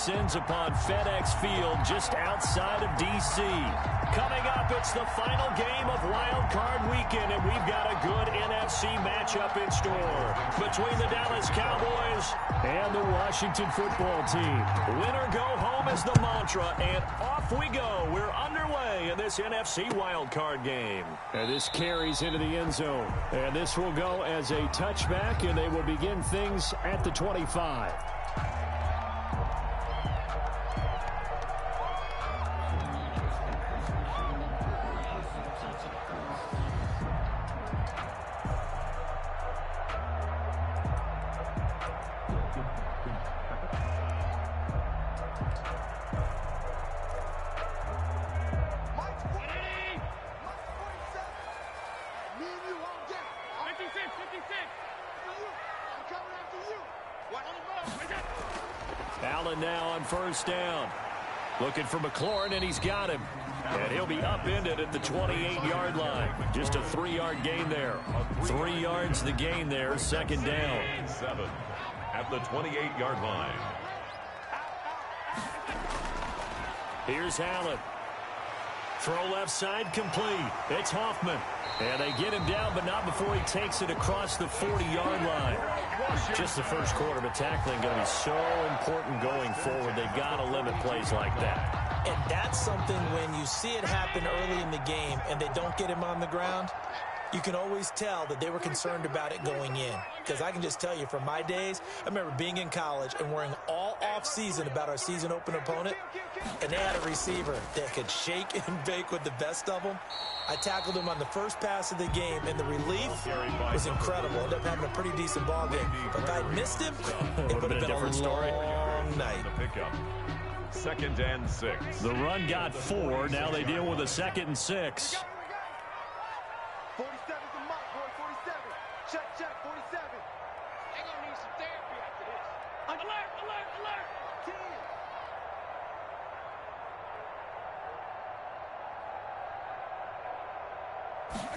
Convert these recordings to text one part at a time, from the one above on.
descends upon FedEx Field just outside of D.C. Coming up, it's the final game of Wild Card Weekend, and we've got a good NFC matchup in store between the Dallas Cowboys and the Washington Football Team. Win or go home is the mantra, and off we go. We're underway in this NFC Wild Card game. And this carries into the end zone, and this will go as a touchback, and they will begin things at the 25. Allen now on first down. Looking for McLaurin, and he's got him. And he'll be upended at the 28-yard line. Just a 3-yard gain there. 3 yards the gain there, second down. 7 at the 28-yard line. Here's Allen. Throw left side complete. It's Hoffman. And they get him down, but not before he takes it across the 40-yard line. Just the first quarter, but tackling going to be so important going forward. They've got to limit plays like that. And that's something when you see it happen early in the game and they don't get him on the ground, you can always tell that they were concerned about it going in. Because I can just tell you from my days, I remember being in college and worrying all off-season about our season open opponent, and they had a receiver that could shake and bake with the best of them. I tackled him on the first pass of the game, and the relief was incredible. Ended up having a pretty decent ball game. But if I'd missed him, it would have been a long night. Second and 6. The run got 4. Now they deal with a 2nd and 6. 47's a mark, boy. 47. Check, 47. They're going to need some therapy after this. Alert, alert, alert.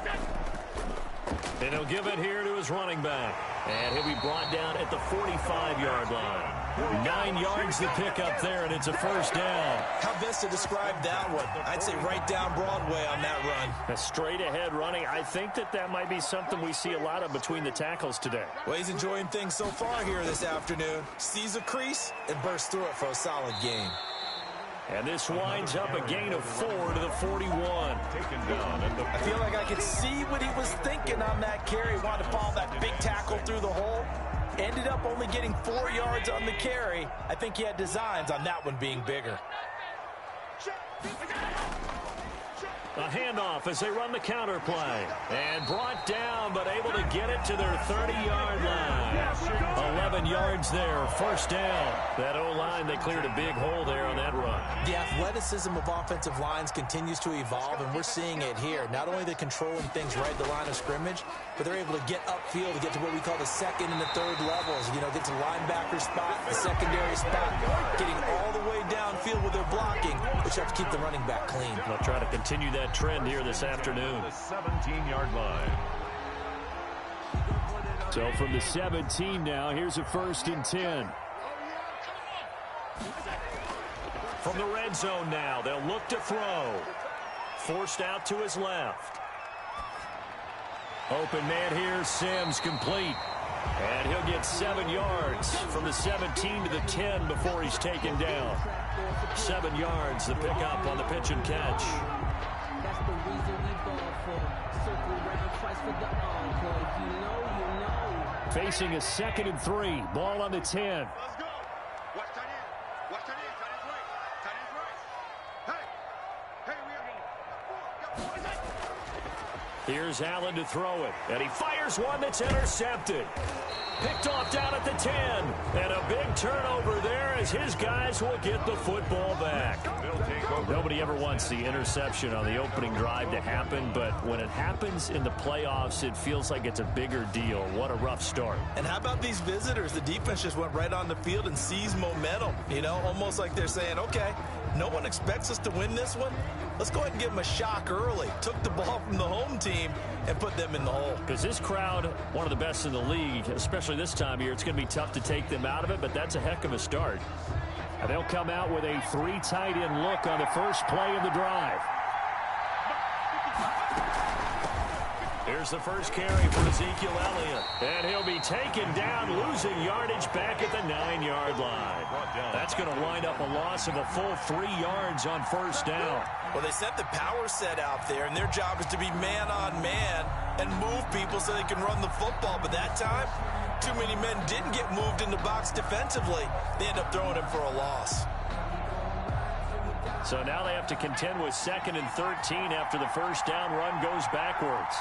10. And he'll give it here to his running back. And he'll be brought down at the 45-yard line. 9 yards to pick up there, and it's a first down. How best to describe that one? I'd say right down Broadway on that run. A straight-ahead running. I think that might be something we see a lot of between the tackles today. Well, he's enjoying things so far here this afternoon. Sees a crease and bursts through it for a solid gain. And this winds up a gain of 4 to the 41. Taken down at the I feel like I could see what he was thinking on that carry. Wanted to follow that big tackle through the hole. Ended up only getting 4 yards on the carry. I think he had designs on that one being bigger. A handoff as they run the counter play. And brought down, but able to get it to their 30-yard line. 11 yards there, first down. That O-line, they cleared a big hole there on that run. The athleticism of offensive lines continues to evolve, and we're seeing it here. Not only are they controlling things right at the line of scrimmage, but they're able to get upfield to get to what we call the second and the third levels. You know, get to the linebacker spot, the secondary spot, getting all the way downfield with their blocking, which helps keep the running back clean. They'll try to continue that trend here this afternoon. The 17-yard line. So from the 17 now, here's a 1st and 10. From the red zone now, they'll look to throw. Forced out to his left. Open man here, Sims complete. And he'll get 7 yards from the 17 to the 10 before he's taken down. 7 yards, the pickup on the pitch and catch. That's the reason we ball for. Circle around twice for the encore. If you know, you know. Facing a 2nd and 3. Ball on the 10. Let's go. Watch tight end. Watch tight end. Tight end's right. Tight end's right. Hey, we are. Here's Allen to throw it. And he fires one that's intercepted. Picked off down at the 10. And a big turnover there as his guys will get the football back. Nobody ever wants the interception on the opening drive to happen, but when it happens in the playoffs, it feels like it's a bigger deal. What a rough start. And how about these visitors? The defense just went right on the field and seized momentum. You know, almost like they're saying, okay, no one expects us to win this one. Let's go ahead and give them a shock early. Took the ball from the home team and put them in the hole. Because this crowd, one of the best in the league, especially this time of year, it's going to be tough to take them out of it, but that's a heck of a start. And they'll come out with a 3 tight end look on the first play of the drive. Here's the first carry for Ezekiel Elliott. And he'll be taken down, losing yardage back at the 9-yard line. That's going to wind up a loss of a full 3 yards on first down. Well, they set the power set out there, and their job is to be man-on-man and move people so they can run the football. But that time, too many men didn't get moved in the box defensively. They end up throwing him for a loss. So now they have to contend with 2nd and 13 after the first down run goes backwards.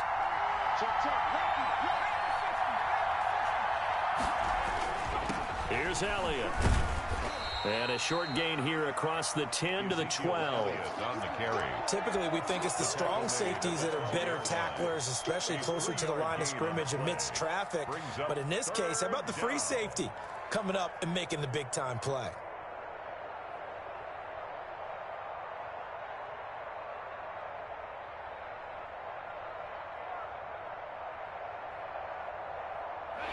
Here's Elliott. And a short gain here across the 10 to the 12. Typically, we think it's the strong safeties that are better tacklers, especially closer to the line of scrimmage amidst traffic. But in this case, how about the free safety coming up and making the big-time play?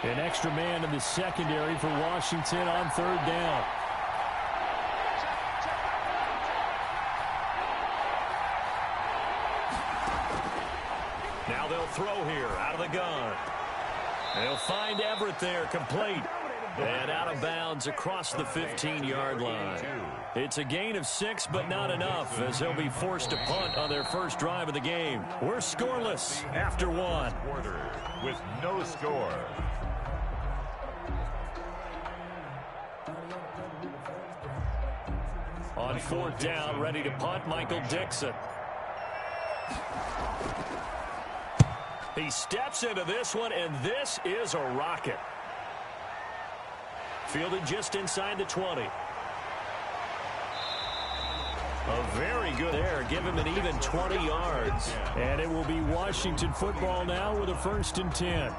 An extra man in the secondary for Washington on 3rd down. Now they'll throw here out of the gun. They'll find Everett there, complete. And out of bounds across the 15-yard line. It's a gain of 6, but not enough, as they'll be forced to punt on their first drive of the game. We're scoreless after 1. Quarter with no score. On 4th down, ready to punt, Michael Dixon. He steps into this one, and this is a rocket. Fielded just inside the 20. A very good there. Give him an even 20 yards. And it will be Washington football now with a 1st and 10.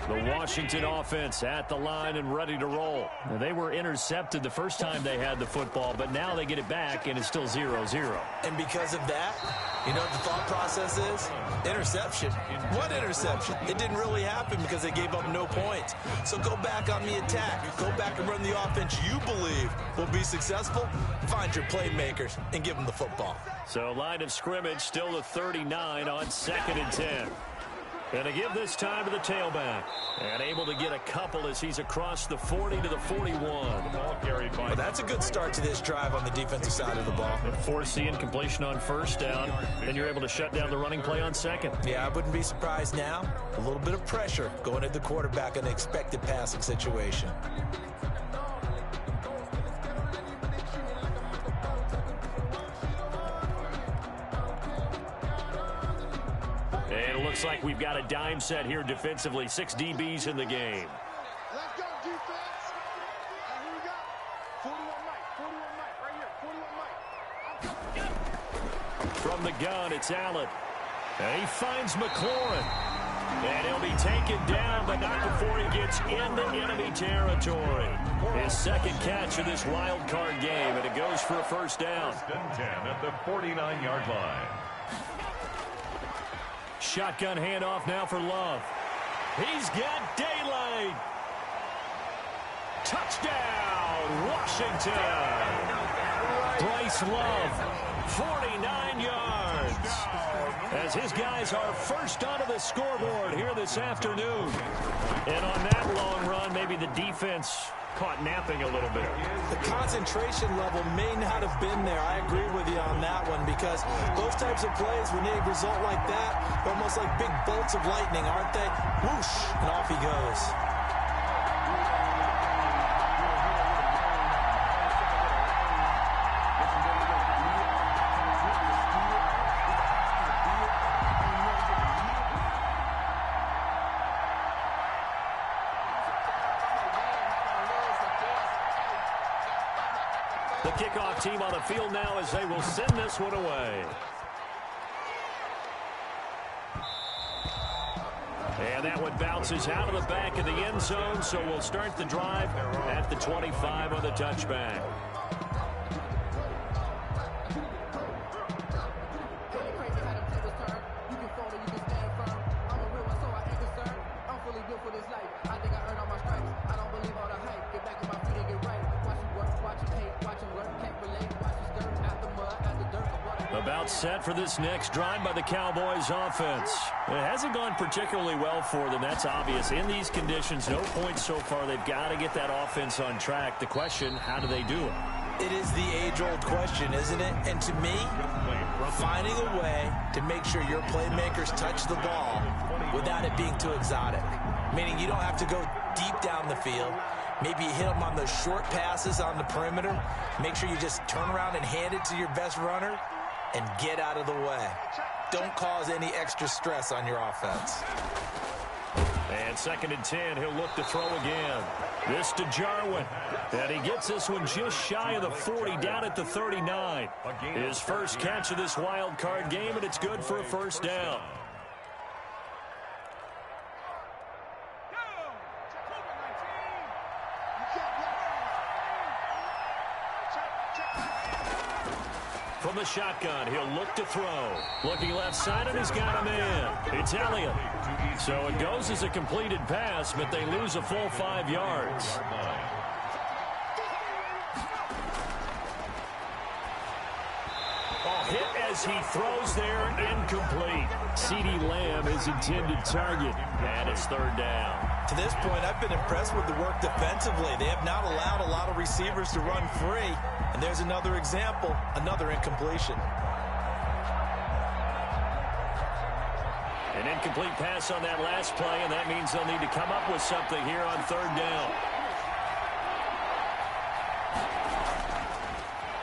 The Washington offense at the line and ready to roll. Now, they were intercepted the first time they had the football, but now they get it back, and it's still 0-0. And because of that, you know what the thought process is? Interception. What interception? It didn't really happen because they gave up no points. So go back on the attack. Go back and run the offense you believe will be successful. Find your playmakers and give them the football. So line of scrimmage still the 39 on 2nd and 10. And to give this time to the tailback. And able to get a couple as he's across the 40 to the 41. Well, that's a good start to this drive on the defensive side of the ball. And forcing completion on 1st down. Then you're able to shut down the running play on 2nd. Yeah, I wouldn't be surprised now. A little bit of pressure going at the quarterback in an expected passing situation. And it looks like we've got a dime set here defensively. 6 DBs in the game. Let's go, defense. And here we go. 41 Mike, right here. 41 Mike. From the gun, it's Allen. And he finds McLaurin. And he'll be taken down, but not before he gets into enemy territory. His 2nd catch of this wild card game, and it goes for a 1st down. 10 at the 49-yard line. Shotgun handoff now for Love. He's got daylight. Touchdown, Washington. Bryce Love, 49 yards. As his guys are first onto the scoreboard here this afternoon. And on that long run, maybe the defense caught napping a little bit. The concentration level may not have been there. I agree with you on that one, because those types of plays, when they result like that, they're almost like big bolts of lightning, aren't they? Whoosh, and off he goes. The kickoff team on the field now as they will send this one away. And that one bounces out of the back of the end zone, so we'll start the drive at the 25 on the touchback. life. I think I earned all my stripes. I don't believe all the hype. Get back on my feet and get right. Watch him work, watch him hate, watch him learn. Can't relate, watch him stir out the mud, out the dirt. About set for this next drive by the Cowboys offense. It hasn't gone particularly well for them. That's obvious. In these conditions, no points so far. They've got to get that offense on track. The question, how do they do it? It is the age-old question, isn't it? And to me, finding a way to make sure your playmakers touch the ball without it being too exotic. Meaning you don't have to go deep down the field. Maybe you hit them on those short passes on the perimeter. Make sure you just turn around and hand it to your best runner and get out of the way. Don't cause any extra stress on your offense. And 2nd and 10, he'll look to throw again. This to Jarwin. And he gets this one just shy of the 40, down at the 39. His first catch of this wild card game, and it's good for a first down. From the shotgun, he'll look to throw. Looking left side, and he's got a man. It's Elliott. So it goes as a completed pass, but they lose a full 5 yards. Hit as he throws there, incomplete. CeeDee Lamb is intended target, and it's 3rd down. To this point, I've been impressed with the work defensively. They have not allowed a lot of receivers to run free. And there's another example, another incompletion. An incomplete pass on that last play, and that means they'll need to come up with something here on 3rd down.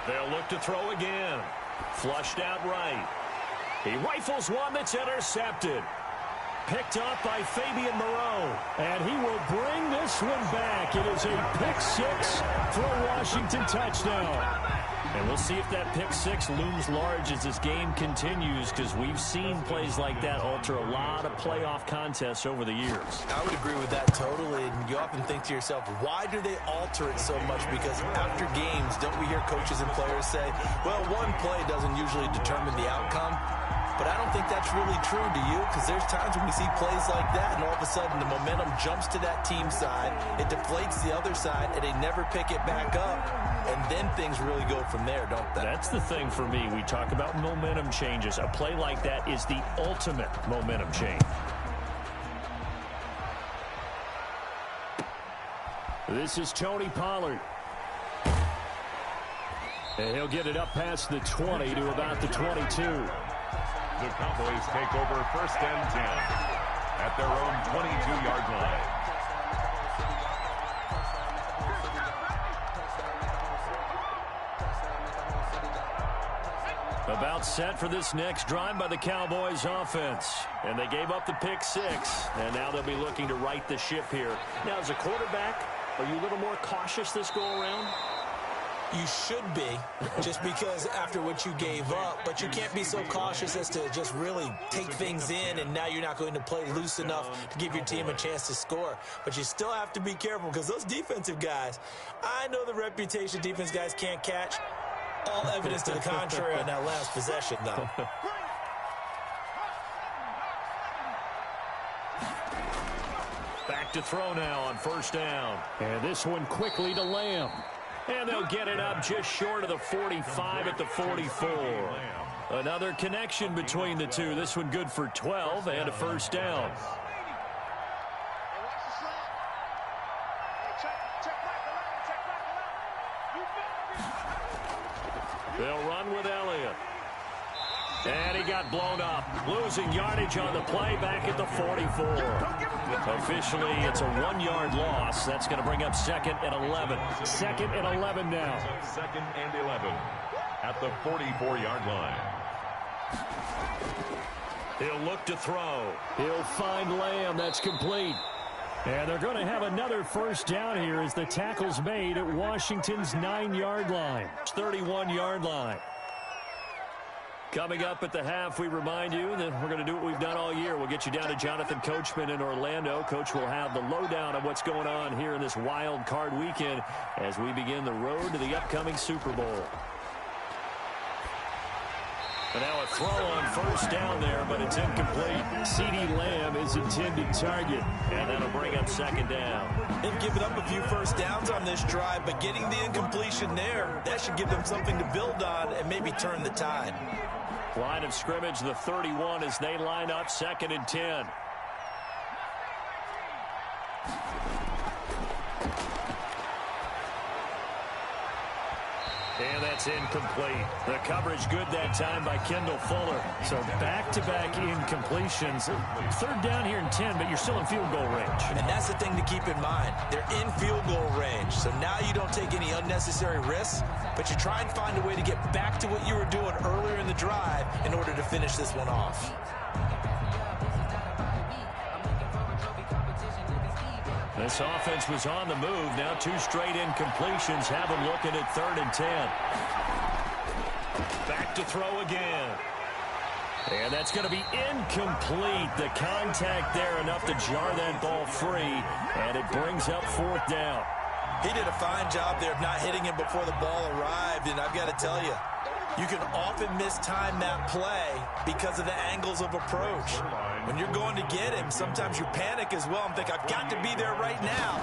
They'll look to throw again. Flushed out right. He rifles one that's intercepted. Picked up by Fabian Moreau. And he will bring this one back. It is a pick 6 for a Washington touchdown. And we'll see if that pick 6 looms large as this game continues, because we've seen plays like that alter a lot of playoff contests over the years. I would agree with that totally. And you often think to yourself, why do they alter it so much? Because after games, don't we hear coaches and players say, well, one play doesn't usually determine the outcome? But I don't think that's really true, do you? Because there's times when we see plays like that, and all of a sudden the momentum jumps to that team side, it deflates the other side, and they never pick it back up. And then things really go from there, don't they? That's the thing for me. We talk about momentum changes. A play like that is the ultimate momentum change. This is Tony Pollard. And he'll get it up past the 20 to about the 22. The Cowboys take over 1st and 10 at their own 22-yard line. About set for this next drive by the Cowboys offense. And they gave up the pick 6. And now they'll be looking to right the ship here. Now, as a quarterback, are you a little more cautious this go-around? You should be, just because after what you gave up, but you can't be so cautious as to just really take things in, and now you're not going to play loose enough to give your team a chance to score. But you still have to be careful, because those defensive guys, I know the reputation defense guys can't catch. All evidence to the contrary on that last possession, though. Back to throw now on 1st down. And this one quickly to Lamb. And they'll get it up just short of the 45 at the 44. Another connection between the two. This one good for 12 and a 1st down. They'll run with Elliott. And he got blown up. Losing yardage on the play back at the 44. Officially, it's a 1-yard loss. That's going to bring up 2nd and 11. 2nd and 11 now. 2nd and 11 at the 44-yard line. He'll look to throw. He'll find Lamb. That's complete. And they're going to have another 1st down here as the tackle's made at Washington's 9-yard line. 31-yard line. Coming up at the half, we remind you that we're going to do what we've done all year. We'll get you down to Jonathan Coachman in Orlando. Coach will have the lowdown of what's going on here in this wild card weekend as we begin the road to the upcoming Super Bowl. And now a throw on first down there, but it's incomplete. CeeDee Lamb is intended target, and that'll bring up second down. They've given up a few first downs on this drive, but getting the incompletion there, that should give them something to build on and maybe turn the tide. Line of scrimmage, the 31, as they line up 2nd and 10. And that's incomplete. The coverage good that time by Kendall Fuller. So back-to-back incompletions. 3rd down here and 10, but you're still in field goal range. And that's the thing to keep in mind. They're in field goal range. So now you don't take any unnecessary risks, but you try and find a way to get back to what you were doing earlier in the drive in order to finish this one off. This offense was on the move. Now 2 straight incompletions have them looking at 3rd and 10. Back to throw again. And that's going to be incomplete. The contact there enough to jar that ball free. And it brings up 4th down. He did a fine job there of not hitting him before the ball arrived. And I've got to tell you, you can often mistime that play because of the angles of approach. When you're going to get him, sometimes you panic as well and think, I've got to be there right now.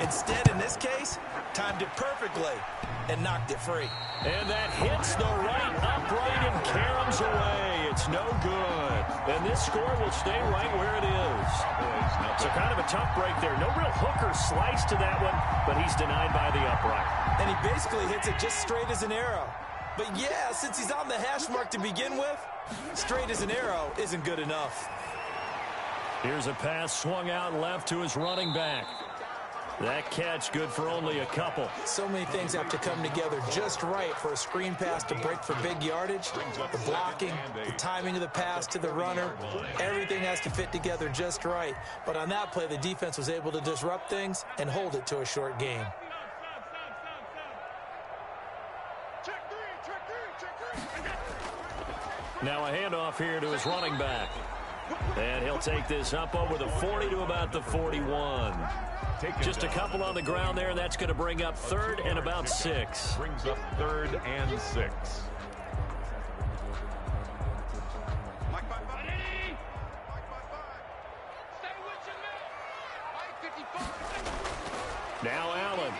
Instead, in this case, timed it perfectly and knocked it free. And that hits the right upright and caroms away. It's no good. And this score will stay right where it is. So kind of a tough break there. No real hooker slice to that one, but he's denied by the upright. And he basically hits it just straight as an arrow. But yeah, since he's on the hash mark to begin with, straight as an arrow isn't good enough. Here's a pass swung out left to his running back. That catch good for only a couple. So many things have to come together just right for a screen pass to break for big yardage. The blocking, the timing of the pass to the runner, everything has to fit together just right. But on that play, the defense was able to disrupt things and hold it to a short gain. Now a handoff here to his running back. And he'll take this up over the 40 to about the 41. Just a couple on the ground there, and that's going to bring up 3rd and about 6. Brings up 3rd and 6. Now Allen.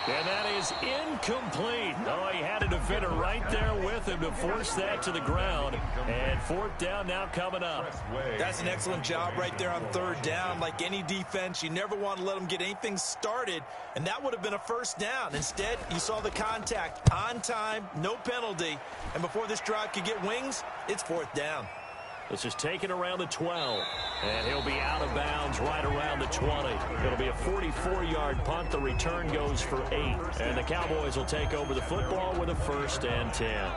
And that is incomplete. Oh, he had a defender right there with him to force that to the ground. And 4th down now coming up. That's an excellent job right there on 3rd down. Like any defense, you never want to let them get anything started, and that would have been a 1st down. Instead, you saw the contact on time, no penalty, and before this drive could get wings, it's 4th down. This is taken around the 12, and he'll be out of bounds right around the 20. It'll be a 44-yard punt. The return goes for 8, and the Cowboys will take over the football with a 1st and 10.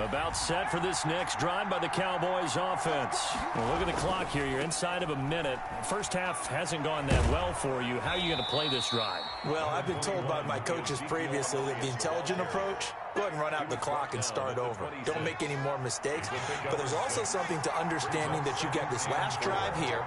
About set for this next drive by the Cowboys offense. Well, look at the clock here. You're inside of a minute. First half hasn't gone that well for you. How are you going to play this drive? Well, I've been told by my coaches previously that the intelligent approach, go ahead and run out the clock and start over. Don't make any more mistakes. But there's also something to understanding that you get this last drive here.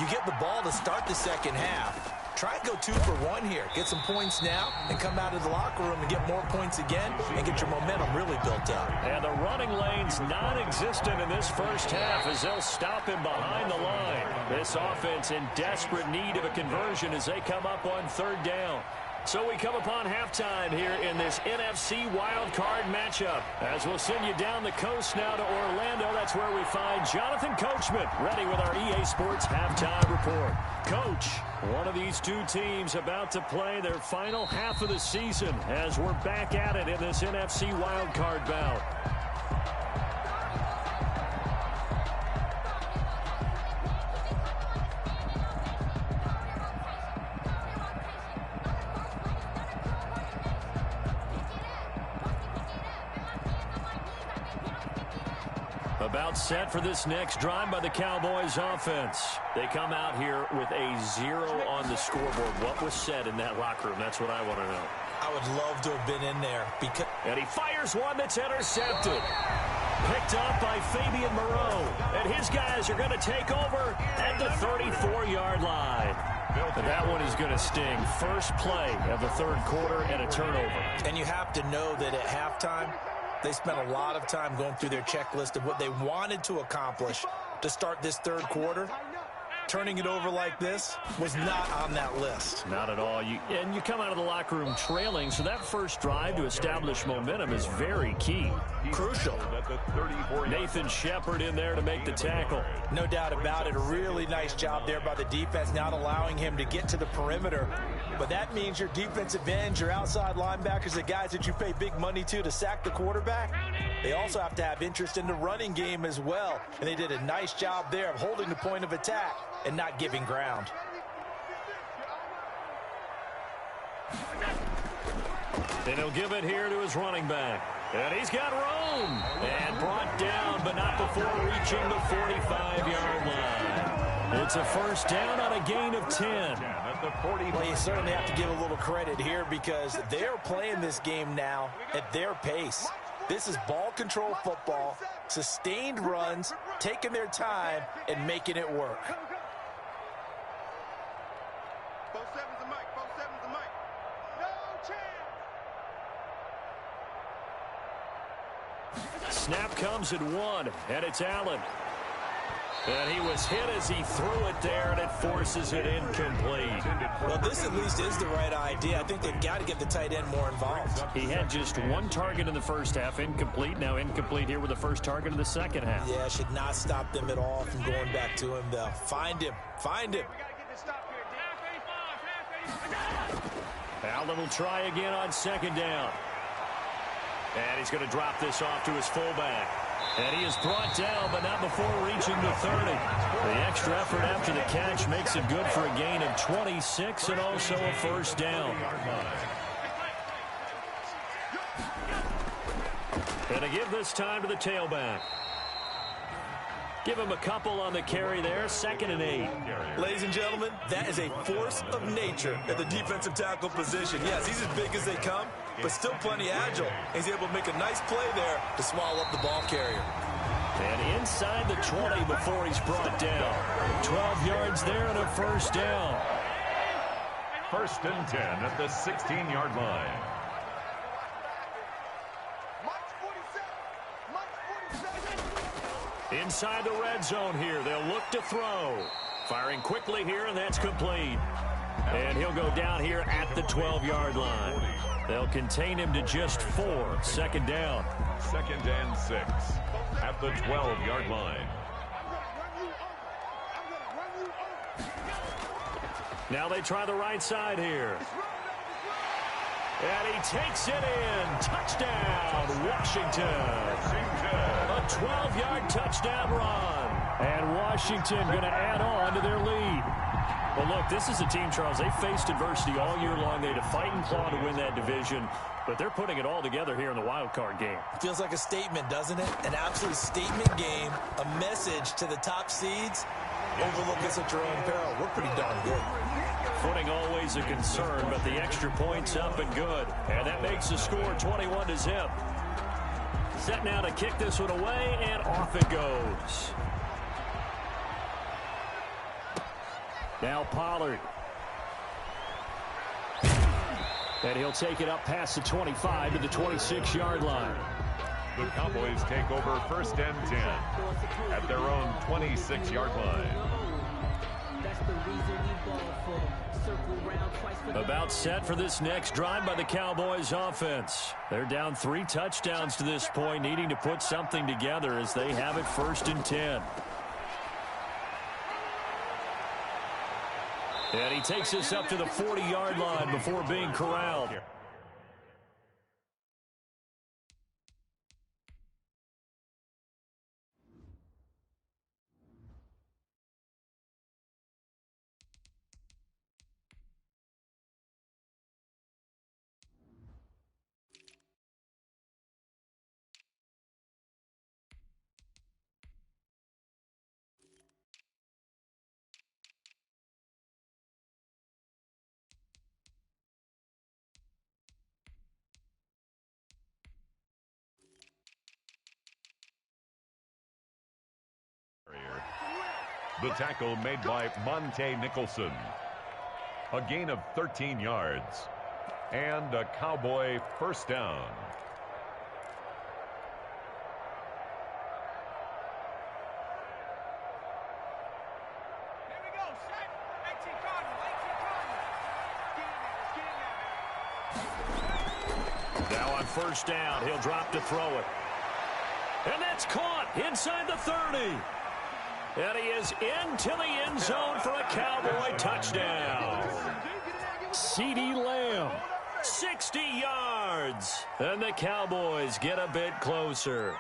You get the ball to start the second half. Try and go 2 for 1 here. Get some points now and come out of the locker room and get more points again and get your momentum really built up. And the running lane's non-existent in this first half as they'll stop him behind the line. This offense in desperate need of a conversion as they come up on 3rd down. So we come upon halftime here in this NFC wildcard matchup. As we'll send you down the coast now to Orlando, that's where we find Jonathan Coachman ready with our EA Sports halftime report. Coach, one of these two teams about to play their final half of the season as we're back at it in this NFC wildcard bout. About set for this next drive by the Cowboys offense. They come out here with a 0 on the scoreboard. What was said in that locker room? That's what I want to know. I would love to have been in there. And he fires one that's intercepted. Picked up by Fabian Moreau. And his guys are going to take over at the 34-yard line. And that one is going to sting. First play of the 3rd quarter and a turnover. And you have to know that at halftime, They spent a lot of time going through their checklist of what they wanted to accomplish to start this third quarter. Turning it over like this was not on that list. Not at all. And you come out of the locker room trailing, so that first drive to establish momentum is very key. Crucial. Nathan Shepard in there to make the tackle. No doubt about it. A really nice job there by the defense, not allowing him to get to the perimeter. But that means your defensive ends, your outside linebackers, the guys that you pay big money to sack the quarterback, they also have to have interest in the running game as well. And they did a nice job there of holding the point of attack and not giving ground. And he'll give it here to his running back. And he's got room. And brought down, but not before reaching the 45-yard line. It's a first down on a gain of 10. Well, you certainly have to give a little credit here because they're playing this game now at their pace. This is ball control football, sustained runs, taking their time, and making it work. Snap comes at 1, and it's Allen. And he was hit as he threw it there, and it forces it incomplete. Well, this at least is the right idea. I think they've got to get the tight end more involved. He had just one target in the first half, incomplete. Now incomplete here with the first target in the second half. Yeah, should not stop them at all from going back to him, though. Find him. Find him. Allen will try again on second down. And he's going to drop this off to his fullback. And he is brought down, but not before reaching the 30. The extra effort after the catch makes it good for a gain of 26 and also a first down. And to give this time to the tailback. Give him a couple on the carry there, 2nd and 8. Ladies and gentlemen, that is a force of nature at the defensive tackle position. Yes, he's as big as they come, but still plenty agile. He's able to make a nice play there to swallow up the ball carrier. And inside the 20 before he's brought down. 12 yards there and a first down. 1st and 10 at the 16-yard line. Inside the red zone here. They'll look to throw. Firing quickly here, and that's complete. And he'll go down here at the 12-yard line. They'll contain him to just 4. 2nd down. 2nd and 6 at the 12-yard line. Now they try the right side here. And he takes it in. Touchdown, Washington. A 12-yard touchdown run. And Washington going to add on to their lead. Well, look, this is a team, Charles, they faced adversity all year long. They had to fight and claw to win that division, but they're putting it all together here in the wild card game. Feels like a statement, doesn't it? An absolute statement game, a message to the top seeds. Overlook us at your own peril. We're pretty darn good. Footing always a concern, but the extra point's up and good. And that makes the score 21-0. Set now to kick this one away, and off it goes. Now Pollard. And he'll take it up past the 25 to the 26-yard line. The Cowboys take over 1st and 10 at their own 26-yard line. About set for this next drive by the Cowboys offense. They're down 3 touchdowns to this point, needing to put something together as they have it 1st and 10. And he takes this up to the 40-yard line before being corralled. The tackle made by Monte Nicholson. A gain of 13 yards. And a Cowboy first down. Now on first down, he'll drop to throw it. And that's caught inside the 30. And he is into the end zone for a Cowboy touchdown. CeeDee Lamb, 60 yards. And the Cowboys get a bit closer.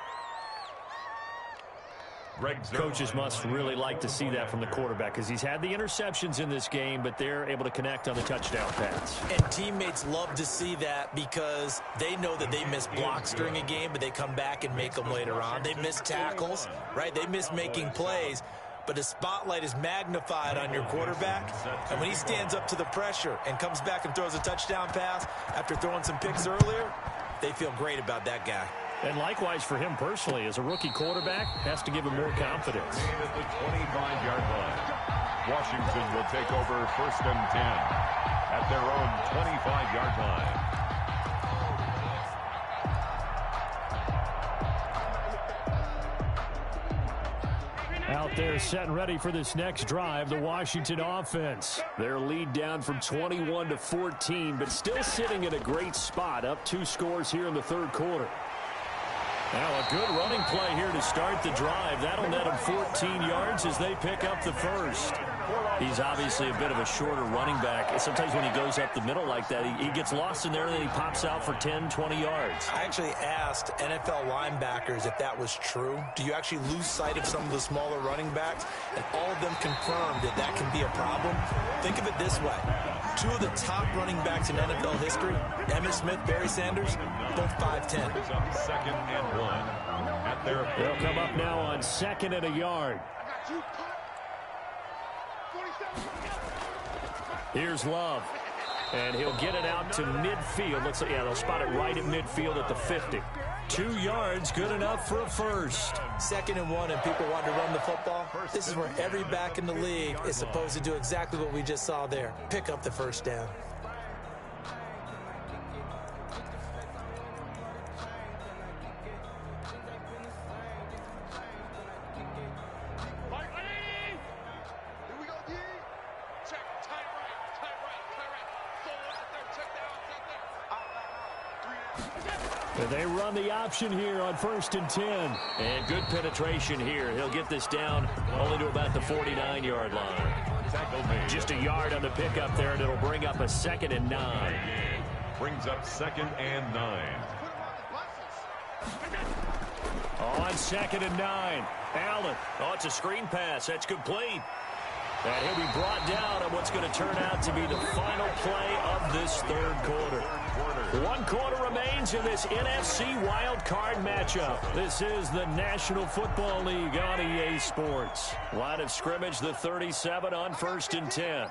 Coaches must really like to see that from the quarterback because he's had the interceptions in this game, but they're able to connect on the touchdown pass. And teammates love to see that because they know that they miss blocks during a game, but they come back and make them later on. They miss tackles, right? They miss making plays, but the spotlight is magnified on your quarterback. And when he stands up to the pressure and comes back and throws a touchdown pass after throwing some picks earlier, they feel great about that guy. And likewise for him personally, as a rookie quarterback, has to give him more confidence. At the 25-yard line. Washington will take over first and 10 at their own 25-yard line. Out there set and ready for this next drive, the Washington offense. Their lead down from 21 to 14, but still sitting in a great spot, up 2 scores here in the third quarter. Now a good running play here to start the drive. That'll net him 14 yards as they pick up the first. He's obviously a bit of a shorter running back. Sometimes when he goes up the middle like that, he gets lost in there and then he pops out for 10, 20 yards. I actually asked NFL linebackers if that was true. Do you actually lose sight of some of the smaller running backs? And all of them confirmed that that can be a problem. Think of it this way. 2 of the top running backs in NFL history, Emmitt Smith, Barry Sanders, both 5'10". Second and 1 at their. They'll come up now on second and a yard. Here's Love. And he'll get it out to midfield. They'll spot it right at midfield at the 50. 2 yards, good enough for a first. 2nd and 1, and people want to run the football. This is where every back in the league is supposed to do exactly what we just saw there. Pick up the first down. They run the option here on first and 10. And good penetration here. He'll get this down only to about the 49-yard line. Just a yard on the pickup there, and it'll bring up a 2nd and 9. Brings up 2nd and 9. On 2nd and 9. Allen. Oh, it's a screen pass. That's complete. And he'll be brought down on what's going to turn out to be the final play of this third quarter. 1 quarter remains in this NFC wild card matchup. This is the National Football League on EA Sports. Line of scrimmage, the 37 on first and 10.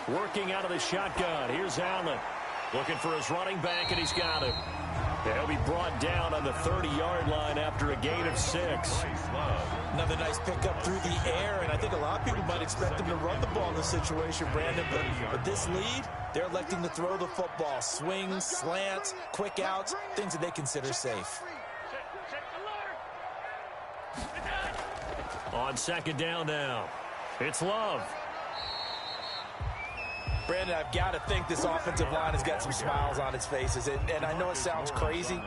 Working out of the shotgun. Here's Allen. Looking for his running back, and he's got him. He'll be brought down on the 30-yard line after a gain of 6. Another nice pickup through the air, and I think a lot of people might expect him to run the ball in this situation, Brandon. But this lead, they're electing to throw the football. Swings, slants, quick outs, things that they consider safe. On 2nd down now, it's Love. Brandon, I've got to think this offensive line has got some smiles on its faces. And I know it sounds crazy,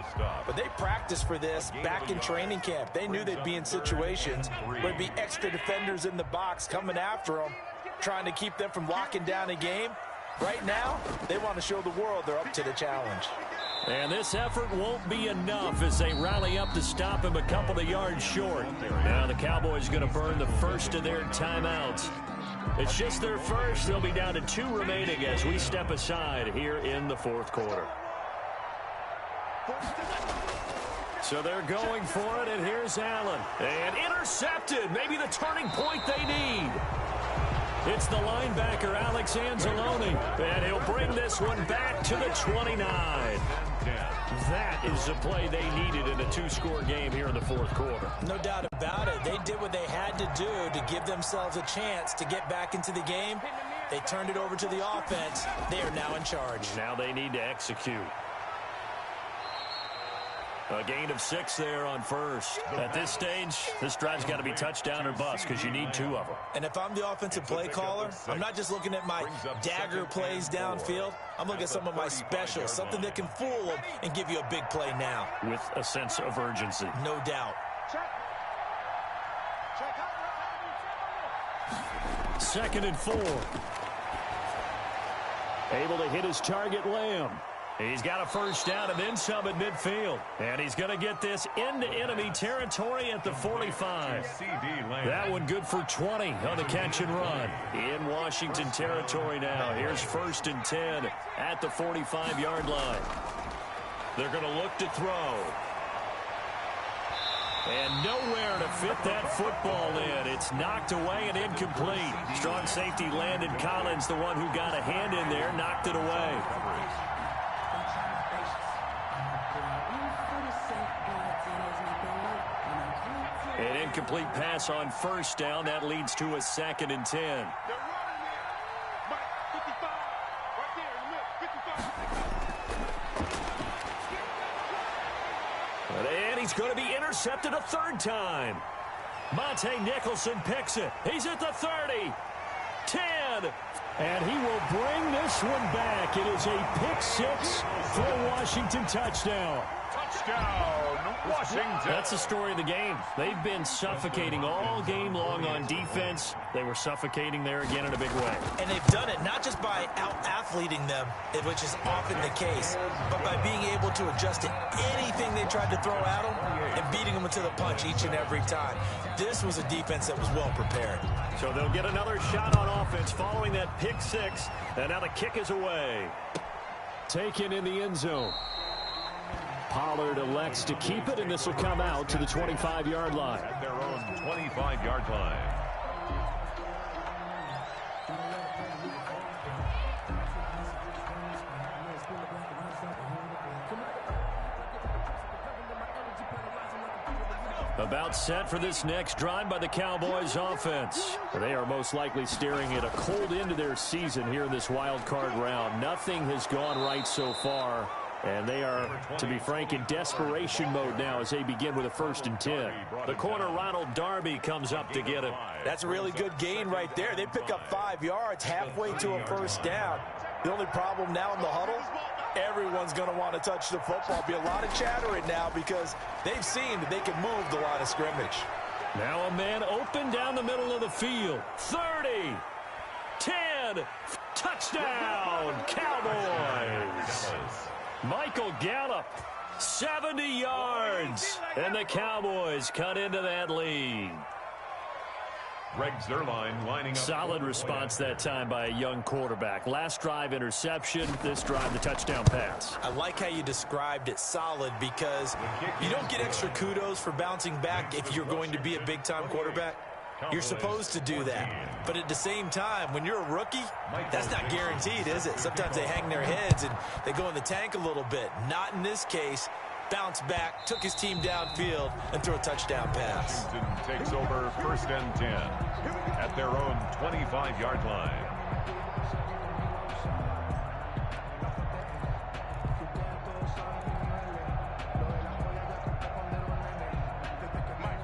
but they practiced for this back in training camp. They knew they'd be in situations where there'd be extra defenders in the box coming after them, trying to keep them from locking down a game. Right now, they want to show the world they're up to the challenge. And this effort won't be enough as they rally up to stop him a couple of yards short. Now the Cowboys going to burn the first of their timeouts. It's just their first. They'll be down to 2 remaining as we step aside here in the fourth quarter. So they're going for it, and here's Allen. And intercepted. Maybe the turning point they need. It's the linebacker, Alex Anzalone. And he'll bring this one back to the 29. That is the play they needed in a 2-score game here in the fourth quarter. No doubt about it. They did what they had to do to give themselves a chance to get back into the game. They turned it over to the offense. They are now in charge. Now they need to execute. A gain of 6 there on first. At this stage, this drive's got to be touchdown or bust because you need 2 of them. And if I'm the offensive play caller, I'm not just looking at my dagger plays downfield. I'm looking at some of my specials, something that can fool them and give you a big play now. With a sense of urgency. No doubt. Second and 4. Able to hit his target, Lamb. He's got a first down and then some at midfield. And he's going to get this into enemy territory at the 45. That one good for 20 on the catch and run. In Washington territory now. Here's 1st and 10 at the 45-yard line. They're going to look to throw. And nowhere to fit that football in. It's knocked away and incomplete. Strong safety Landon Collins, the one who got a hand in there, knocked it away. An incomplete pass on first down. That leads to a 2nd and 10. And he's going to be intercepted a 3rd time. Monte Nicholson picks it. He's at the 30. 10. And he will bring this one back. It is a pick 6 for a Washington touchdown. Touchdown, Washington. That's the story of the game. They've been suffocating all game long on defense. They were suffocating there again in a big way. And they've done it not just by out-athleting them, which is often the case, but by being able to adjust to anything they tried to throw at them and beating them into the punch each and every time. This was a defense that was well prepared. So they'll get another shot on offense following that pick 6. And now the kick is away. Taken in the end zone. Pollard elects to keep it, and this will come out to the 25-yard line. At their own 25-yard line. About set for this next drive by the Cowboys offense. They are most likely staring at a cold end to their season here in this wild card round. Nothing has gone right so far. And they are, to be frank, in desperation mode now as they begin with a 1st and 10. The corner, Ronald Darby, comes up to get him. That's a really good gain right there. They pick up 5 yards halfway to a first down. The only problem now in the huddle, everyone's going to want to touch the football. Be a lot of chattering now because they've seen that they can move the line of scrimmage. Now a man open down the middle of the field. 30, 10, touchdown, Cowboys. Michael Gallup, 70 yards, and the Cowboys cut into that lead. Greg Zuerlein lining up. Solid response that time by a young quarterback. Last drive interception, this drive the touchdown pass. I like how you described it solid because you don't get extra kudos for bouncing back if you're going to be a big-time quarterback. You're supposed to do that. But at the same time, when you're a rookie, that's not guaranteed, is it? Sometimes they hang their heads and they go in the tank a little bit. Not in this case. Bounced back, took his team downfield, and threw a touchdown pass. Washington takes over 1st and 10 at their own 25-yard line.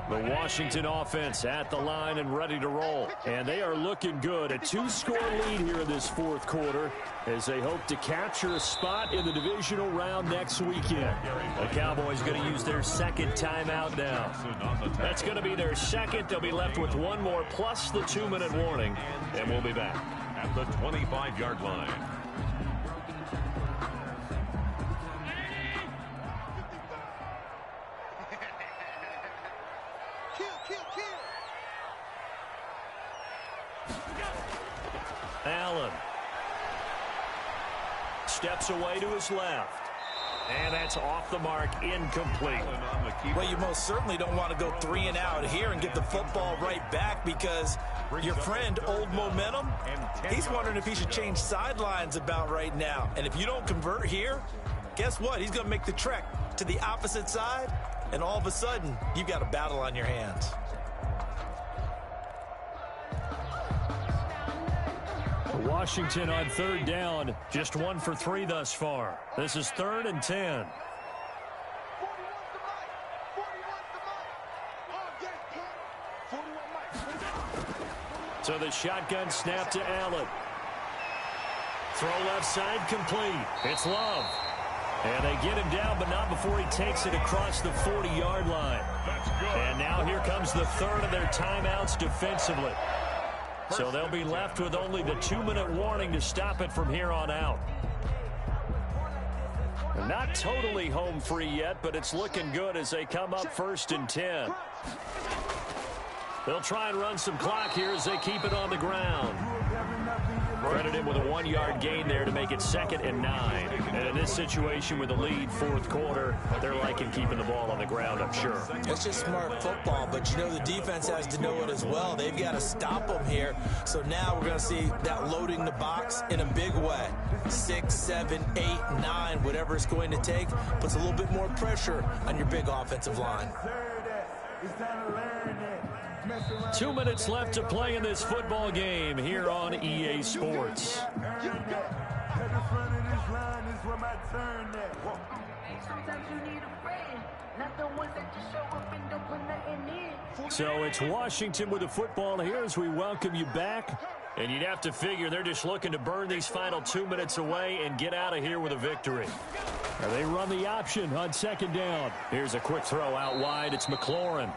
The Washington offense at the line and ready to roll. And they are looking good. A 2-score lead here in this 4th quarter as they hope to capture a spot in the divisional round next weekend. The Cowboys going to use their 2nd timeout now. That's going to be their 2nd. They'll be left with 1 more plus the 2-minute warning. And we'll be back. At the 25-yard line. Allen steps away to his left. And that's off the mark, incomplete. Well, you most certainly don't want to go 3 and out here and get the football right back because your friend, Old Momentum, he's wondering if he should change sidelines about right now. And if you don't convert here, guess what? He's going to make the trek to the opposite side, and all of a sudden, you've got a battle on your hands. Washington on 3rd down, just 1 for 3 thus far. This is 3rd and 10. So the shotgun snap to Allen. Throw left side complete. It's Love. And they get him down, but not before he takes it across the 40-yard line. And now here comes the third of their timeouts defensively. So they'll be left with only the 2-minute warning to stop it from here on out. Not totally home free yet, but it's looking good as they come up 1st and 10. They'll try and run some clock here as they keep it on the ground. Credit him with a 1-yard gain there to make it 2nd and 9. And in this situation with the lead 4th quarter, they're liking keeping the ball on the ground, I'm sure. It's just smart football, but you know the defense has to know it as well. They've got to stop them here. So now we're going to see that loading the box in a big way. 6, 7, 8, 9, whatever it's going to take, puts a little bit more pressure on your big offensive line. 2 minutes left to play in this football game here on EA Sports. So it's Washington with the football here as we welcome you back. And you'd have to figure they're just looking to burn these final 2 minutes away and get out of here with a victory. They run the option on 2nd down. Here's a quick throw out wide. It's McLaurin.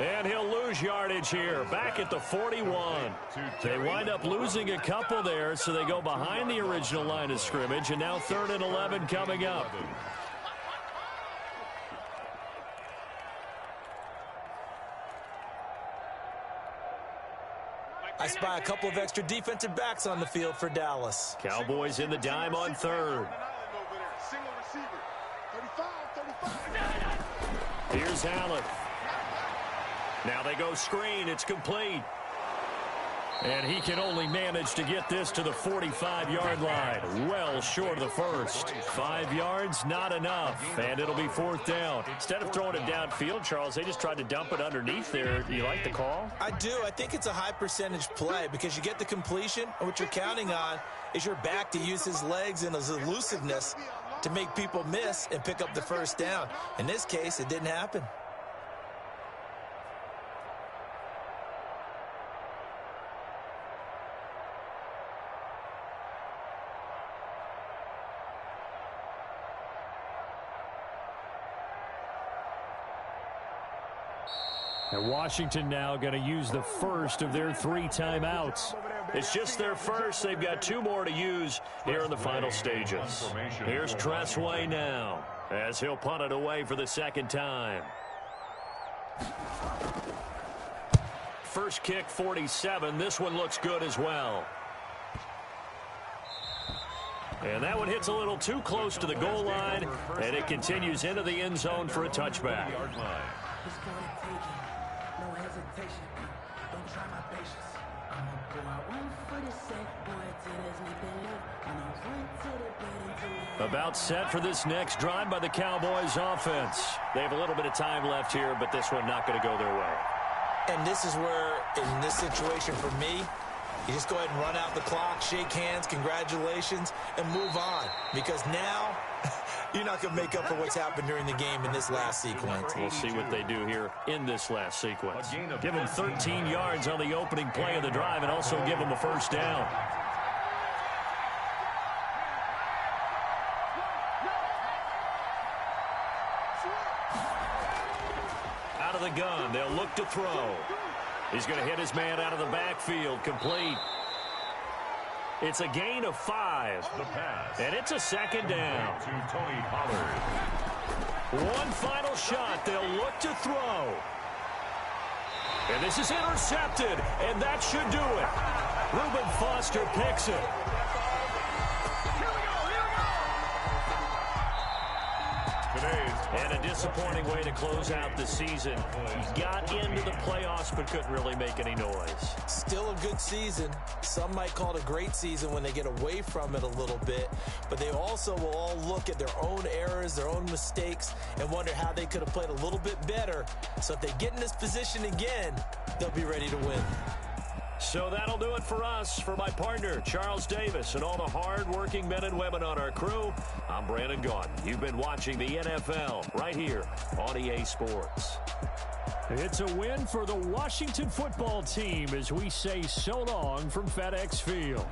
And he'll lose yardage here, back at the 41. They wind up losing a couple there, so they go behind the original line of scrimmage, and now 3rd and 11 coming up. I spy a couple of extra defensive backs on the field for Dallas. Cowboys in the dime on 3rd. Here's Allen. Now they go screen. It's complete. And he can only manage to get this to the 45-yard line. Well short of the first. 5 yards, not enough. And it'll be 4th down. Instead of throwing it downfield, Charles, they just tried to dump it underneath there. Do you like the call? I do. I think it's a high-percentage play because you get the completion, and what you're counting on is your back to use his legs and his elusiveness to make people miss and pick up the 1st down. In this case, it didn't happen. And Washington now going to use the first of their 3 timeouts. It's just their first. They've got 2 more to use here in the final stages. Here's Tressway now as he'll punt it away for the 2nd time. First kick, 47. This one looks good as well. And that one hits a little too close to the goal line, and it continues into the end zone for a touchback. About set for this next drive by the Cowboys offense. They have a little bit of time left here, but this one not going to go their way. And this is where, in this situation for me, you just go ahead and run out the clock, shake hands, congratulations, and move on. Because now, you're not going to make up for what's happened during the game in this last sequence. We'll see what they do here in this last sequence. Give them 13 yards on the opening play of the drive and also give them a 1st down. Out of the gun, they'll look to throw. He's going to hit his man out of the backfield, complete. It's a gain of 5. The pass. And it's a 2nd down. To Tony Pollard. One final shot. They'll look to throw. And this is intercepted. And that should do it. Reuben Foster picks it. And a disappointing way to close out the season. He got into the playoffs but couldn't really make any noise. Still a good season. Some might call it a great season when they get away from it a little bit. But they also will all look at their own errors, their own mistakes, and wonder how they could have played a little bit better. So if they get in this position again, they'll be ready to win. So that'll do it for us. For my partner, Charles Davis, and all the hard-working men and women on our crew, I'm Brandon Gaudin. You've been watching the NFL right here on EA Sports. It's a win for the Washington football team as we say so long from FedEx Field.